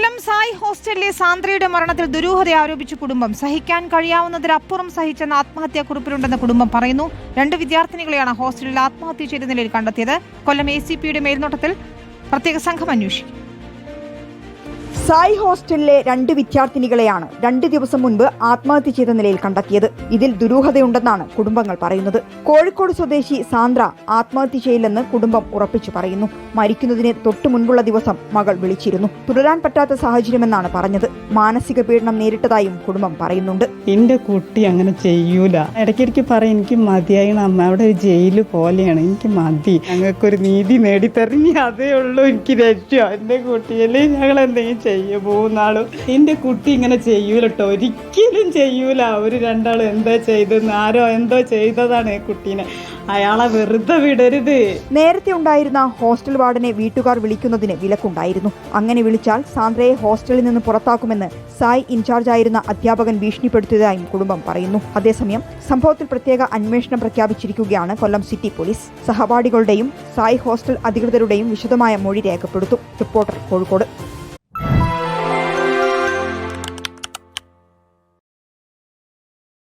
കൊല്ലം സായ് ഹോസ്റ്റലിലെ സാന്ദ്രയുടെ മരണത്തിൽ ദുരൂഹത ആരോപിച്ച കുടുംബം സഹിക്കാൻ കഴിയാവുന്നതിലപ്പുറം സഹിച്ചെന്ന ആത്മഹത്യാക്കുറിപ്പിലുണ്ടെന്ന് കുടുംബം പറയുന്നു. 2 വിദ്യാർത്ഥിനികളെയാണ് ഹോസ്റ്റലിൽ ആത്മഹത്യ ചെയ്ത നിലയിൽ കണ്ടെത്തിയത്. കൊല്ലം ACPയുടെ മേൽനോട്ടത്തിൽ പ്രത്യേക സംഘം അന്വേഷിക്കും. സായ് ഹോസ്റ്റലിലെ 2 വിദ്യാർത്ഥിനികളെയാണ് 2 ദിവസം മുൻപ് ആത്മഹത്യ ചെയ്ത നിലയിൽ കണ്ടെത്തിയത്. ഇതിൽ ദുരൂഹതയുണ്ടെന്നാണ് കുടുംബങ്ങൾ പറയുന്നത്. കോഴിക്കോട് സ്വദേശി സാന്ദ്ര ആത്മഹത്യ ചെയ്യില്ലെന്ന് കുടുംബം ഉറപ്പിച്ചു പറയുന്നു. മരിക്കുന്നതിന് തൊട്ടു മുൻപുള്ള ദിവസം മകൾ വിളിച്ചിരുന്നു. തുടരാൻ പറ്റാത്ത സാഹചര്യമെന്നാണ് പറഞ്ഞത്. മാനസിക പീഡനം നേരിട്ടതായും കുടുംബം പറയുന്നുണ്ട്. എന്റെ കുട്ടി അങ്ങനെ ചെയ്യൂല. ഇടയ്ക്കിടയ്ക്ക് പറയും, എനിക്ക് മതിയായി അമ്മ, അവിടെ ഒരു ജയില് പോലെയാണ്, എനിക്ക് മതി, ഞങ്ങൾക്കൊരു നീതി നേടിത്തരണി, അതേ ഉള്ളൂ എനിക്ക് രക്ഷ. എന്റെ കുട്ടിയല്ലേ ഞങ്ങൾ എന്തെങ്കിലും ചെയ്യും. 3 നാളും എന്റെ കുട്ടി ഇങ്ങനെ ചെയ്യൂലട്ടോ, ഒരിക്കലും ചെയ്യൂല. ഒരു 2 ആളും എന്താ ചെയ്തെന്ന്, ആരോ എന്തോ ചെയ്തതാണ് കുട്ടീനെ. അയാളെ വെറുതെ വിടരുത്. നേരത്തെ ഉണ്ടായിരുന്ന ഹോസ്റ്റൽ വാർഡനെ വീട്ടുകാർ വിളിക്കുന്നതിന് വിലക്കുണ്ടായിരുന്നു. അങ്ങനെ വിളിച്ചാൽ സാന്ദ്രയെ ഹോസ്റ്റലിൽ നിന്ന് പുറത്താക്കുമെന്ന് സായ് ഇൻചാർജായിരുന്ന അധ്യാപകൻ ഭീഷണിപ്പെടുത്തിയതായും കുടുംബം പറയുന്നു. അതേസമയം സംഭവത്തിൽ പ്രത്യേക അന്വേഷണം പ്രഖ്യാപിച്ചിരിക്കുകയാണ് കൊല്ലം സിറ്റി പോലീസ്. സഹപാഠികളുടെയും സായ് ഹോസ്റ്റൽ അധികൃതരുടെയും വിശദമായ മൊഴി രേഖപ്പെടുത്തും. റിപ്പോർട്ടർ, കോഴിക്കോട്.